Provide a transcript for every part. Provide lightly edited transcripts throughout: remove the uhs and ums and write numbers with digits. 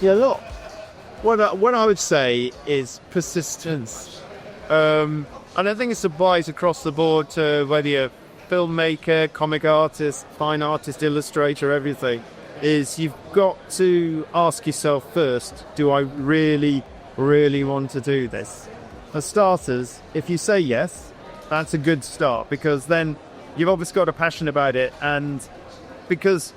Yeah, look. What I would say is persistence. And I think it applies across the board to whether you're filmmaker, comic artist, fine artist, illustrator, everything. Is you've got to ask yourself first, do I really, really want to do this? For starters, if you say yes, that's a good start, because then you've obviously got a passion about it, and because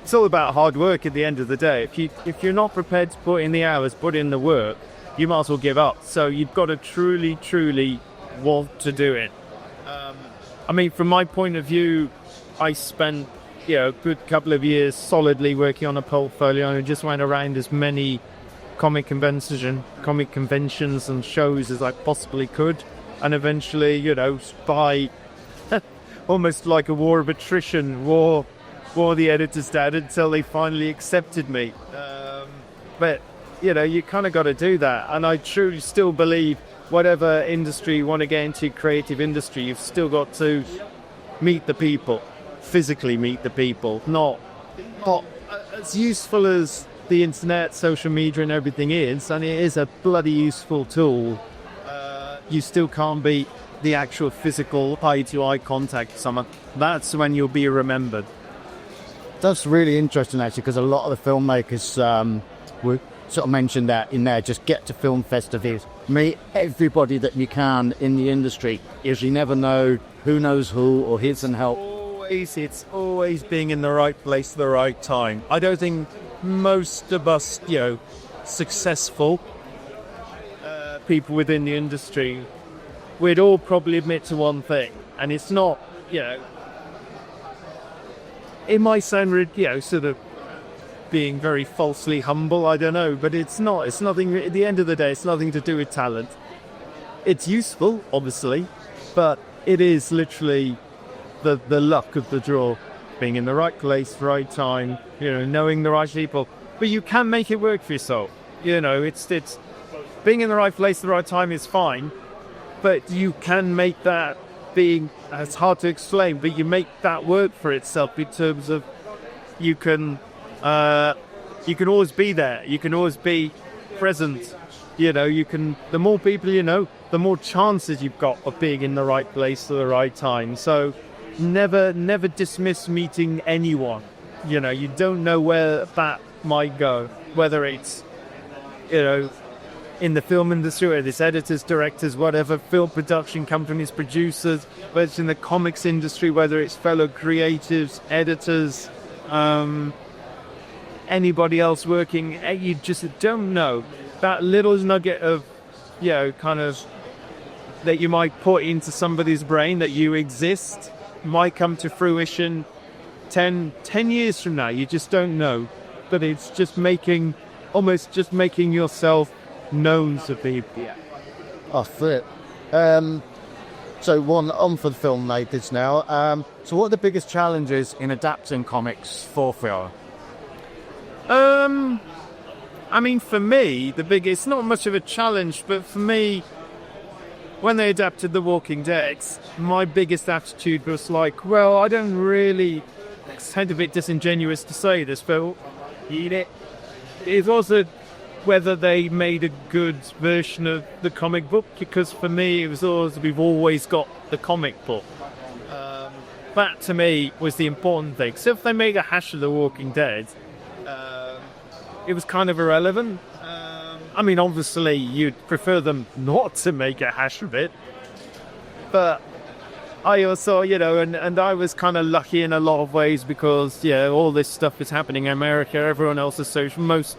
it's all about hard work at the end of the day. If you're not prepared to put in the hours, put in the work, you might as well give up. So you've got to truly want to do it. I mean, from my point of view, I spent a good couple of years solidly working on a portfolio, and just went around as many comic conventions and shows as I possibly could, and eventually, by almost like a war of attrition, wore the editors down until they finally accepted me. But you kind of got to do that, and I truly still believe whatever industry you want to get into, creative industry, you've still got to meet the people, physically meet the people. Not as useful as the internet, social media and everything is, and it is a bloody useful tool, you still can't beat the actual physical eye-to-eye contact with someone. That's when you'll be remembered. That's really interesting, actually, because a lot of the filmmakers were sort of mentioned that in there. Just get to film festivals, meet everybody that you can in the industry, because you never know who knows who or hits and help. It's always being in the right place at the right time. I don't think most of us, successful people within the industry, we'd all probably admit to one thing, and it's not, it might sound, sort of being very falsely humble, I don't know, but it's not. It's nothing, at the end of the day, it's nothing to do with talent. It's useful, obviously, but it is literally the luck of the draw, being in the right place, right time, knowing the right people. But you can make it work for yourself. It's being in the right place at the right time is fine, but you can make that being, it's hard to explain, but you make that work for itself in terms of you can always be there. You can always be present. The more people the more chances you've got of being in the right place at the right time. So never dismiss meeting anyone. You don't know where that might go, whether it's, in the film industry, whether it's editors, directors, whatever, film production companies, producers, whether it's in the comics industry, whether it's fellow creatives, editors, anybody else working, you just don't know. That little nugget of, kind of, that you might put into somebody's brain that you exist might come to fruition 10 years from now. You just don't know. But it's just making yourself known to people. Yeah. Oh, flip. So one on for the filmmakers now. So what are the biggest challenges in adapting comics for film? I mean, for me, it's not much of a challenge, but for me, when they adapted The Walking Dead, my biggest attitude was like, well, I don't really, it sounds a bit disingenuous to say this, but it wasn't whether they made a good version of the comic book, because for me, it was always, we've always got the comic book. That, to me, was the important thing. So if they made a hash of The Walking Dead, it was kind of irrelevant. I mean, obviously, you'd prefer them not to make a hash of it. But I also, and I was kind of lucky in a lot of ways because, all this stuff is happening in America. Everyone else most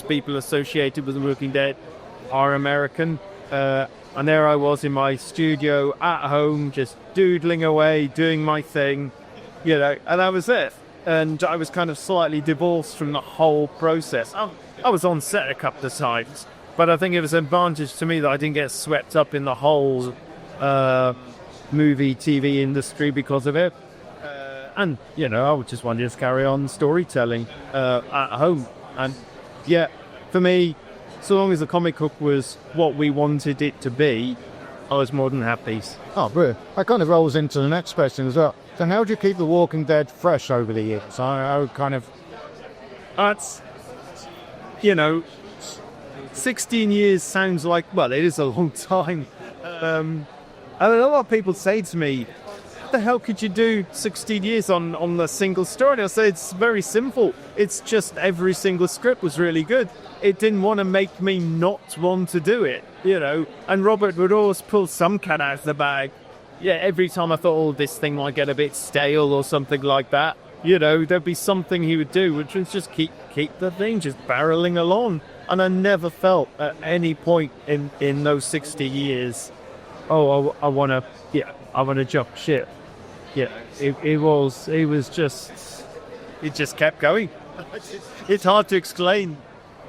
people associated with The Walking Dead are American. And there I was in my studio at home, just doodling away, doing my thing, and that was it. And I was kind of slightly divorced from the whole process. I was on set a couple of times, but I think it was an advantage to me that I didn't get swept up in the whole movie, TV industry because of it. And, I would just want to carry on storytelling at home. And, for me, so long as the comic book was what we wanted it to be, I was more than happy. Oh, brilliant. That kind of rolls into the next question as well. So how do you keep The Walking Dead fresh over the years? How kind of... you know, 16 years sounds like, well, it is a long time. And a lot of people say to me, "What the hell could you do 16 years on a single story?" And I say it's very simple. It's just every single script was really good. It didn't want to make me not want to do it, you know. And Robert would always pull some cat out of the bag. Yeah, every time I thought, oh, this thing might get a bit stale or something like that, you know, there'd be something he would do, which was just keep the thing just barreling along. And I never felt at any point in those 60 years, oh, I want to jump ship. Yeah, it just kept going. It's hard to explain.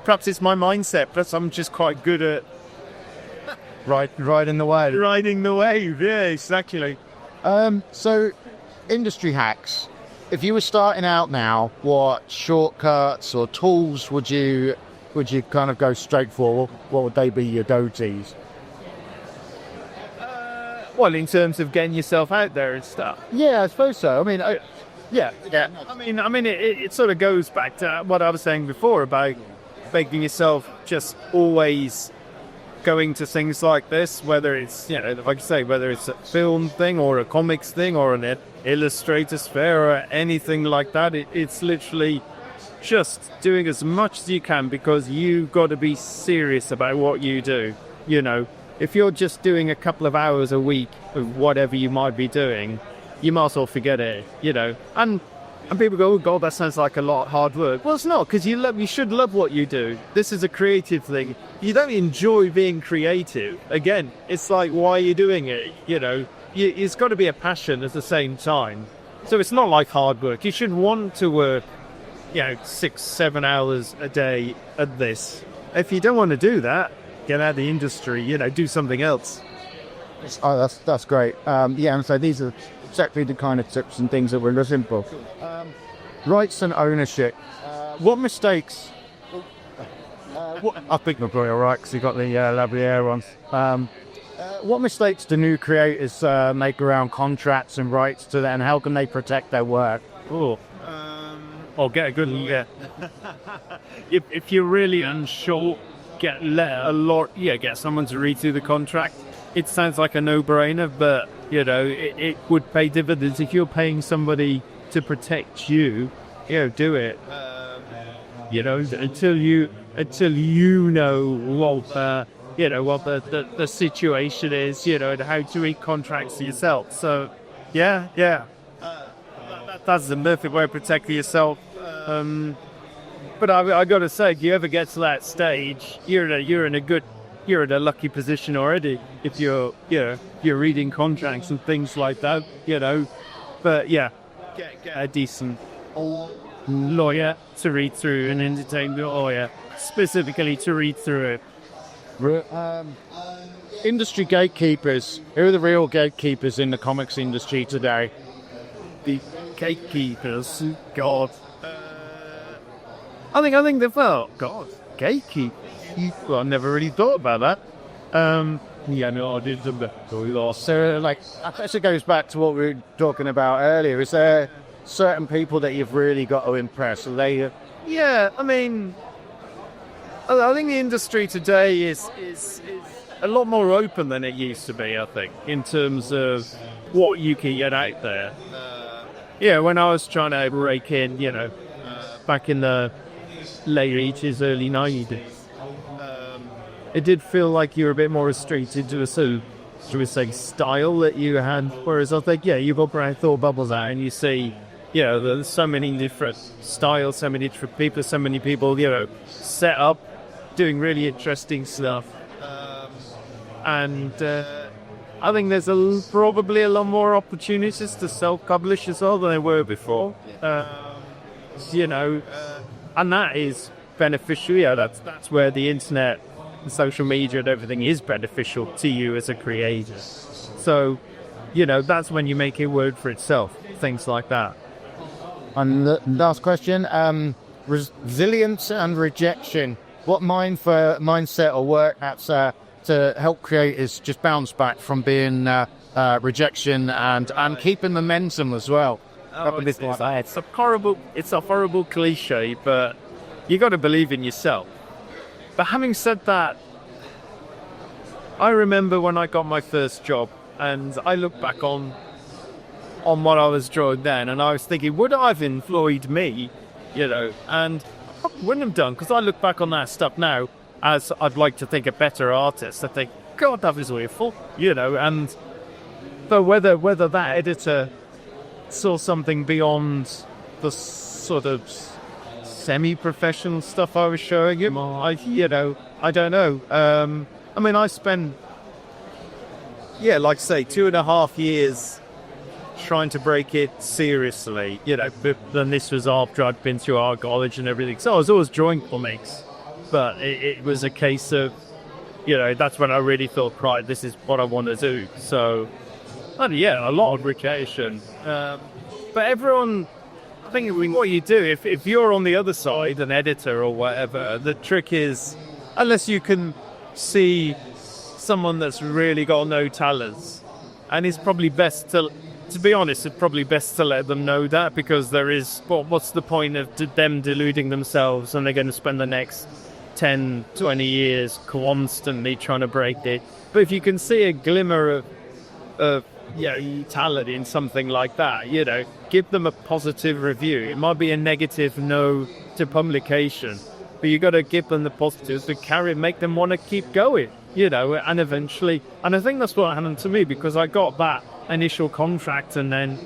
Perhaps it's my mindset, plus I'm just quite good at Riding the wave. riding the wave. Yeah, exactly. So, industry hacks. If you were starting out now, what shortcuts or tools would you kind of go straight for? What would they be your go-tos? Well, in terms of getting yourself out there and stuff. Yeah, I suppose so. I mean, yeah. I mean, it sort of goes back to what I was saying before about making yourself just always going to things like this, whether it's, you know, like I say, whether it's a film thing or a comics thing or an illustrator's fair or anything like that. It's literally just doing as much as you can, because you've got to be serious about what you do. You know, if you're just doing a couple of hours a week of whatever you might be doing, you might as well forget it, you know. And people go, oh God, that sounds like a lot of hard work. Well, it's not, because you should love what you do. This is a creative thing. You don't enjoy being creative. Again, it's like, why are you doing it? You know, it's got to be a passion at the same time. So it's not like hard work. You should want to work, you know, 6-7 hours a day at this. If you don't want to do that, get out of the industry, you know, do something else. Oh, that's great. Yeah, and so these are exactly the kind of tips and things that we're looking for. Rights and ownership. What mistakes? I think we're probably all right because you've got the lovely air on. What mistakes do new creators make around contracts and rights to that, and how can they protect their work? Oh, get a good lawyer. If you're really unsure, get someone to read through the contract. It sounds like a no-brainer, but you know, it would pay dividends if you're paying somebody to protect you. You know, do it. You know, until you know what what the situation is, you know, and how to read contracts yourself. So, yeah, that's the perfect way of protecting yourself. But I got to say, if you ever get to that stage, you're in a lucky position already. If you're reading contracts and things like that, you know. But yeah, get a decent lawyer to read through, an entertainment lawyer specifically to read through it. Industry gatekeepers. Who are the real gatekeepers in the comics industry today? The gatekeepers, God. I think they've gatekeepers. Well, I never really thought about that. Yeah, no, I did. So, like, I guess it goes back to what we were talking about earlier. Is there certain people that you've really got to impress? Are they? Yeah, I mean, I think the industry today is a lot more open than it used to be. I think in terms of what you can get out there. Yeah, when I was trying to break in, you know, back in the late 80s, early 90s. It did feel like you were a bit more restricted to a sort of, should we say, style that you had. Whereas I think, yeah, you go around Thor bubbles out and you see, you know, there's so many different styles, so many different people, so many people, you know, set up, doing really interesting stuff. And I think there's probably a lot more opportunities to self-publish as well than there were before. You know, and that is beneficial. Yeah, that's where the internet, social media and everything is beneficial to you as a creator. So, you know, that's when you make it work for itself, things like that. And the last question, resilience and rejection. What mindset or work hacks to help creators just bounce back from being rejection and keeping momentum as well? It's a horrible cliche, but you got to believe in yourself. But having said that, I remember when I got my first job, and I look back on what I was drawing then, and I was thinking, would I have employed me, and I probably wouldn't have done, because I look back on that stuff now as I'd like to think a better artist. I think, God, that was awful, and but whether that editor saw something beyond the sort of semi-professional stuff I was showing him, I don't know. I mean, I spent, like say, 2.5 years trying to break it seriously, but then this was after I'd been through art college and everything. So I was always drawing comics, but it was a case of, that's when I really thought, right, this is what I want to do. So, a lot of appreciation. But everyone, I think what you do, if you're on the other side, an editor or whatever, the trick is, unless you can see someone that's really got no talents, and it's probably best to be honest, it's probably best to let them know that, because there is, what's the point of them deluding themselves, and they're going to spend the next 10, 20 years constantly trying to break it. But if you can see a glimmer of talent in something like that, give them a positive review. It might be a negative no to publication, but you got to give them the positives to make them want to keep going, and eventually, and I think that's what happened to me, because I got that initial contract, and then,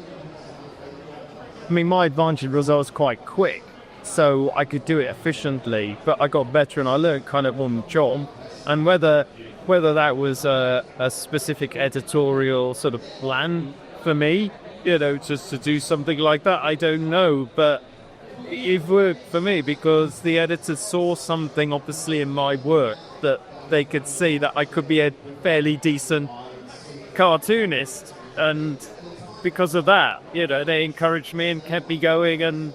I mean, my advantage was I was quite quick, so I could do it efficiently, but I got better and I learned kind of on the job. And whether that was a specific editorial sort of plan for me, just to do something like that, I don't know, but it worked for me because the editors saw something obviously in my work that they could see that I could be a fairly decent cartoonist, and because of that, they encouraged me and kept me going, and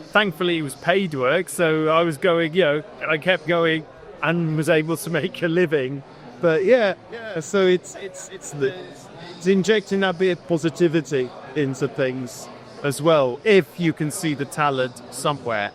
thankfully it was paid work, so I was going, I kept going and was able to make a living. But so it's injecting that bit of positivity into things as well, if you can see the talent somewhere.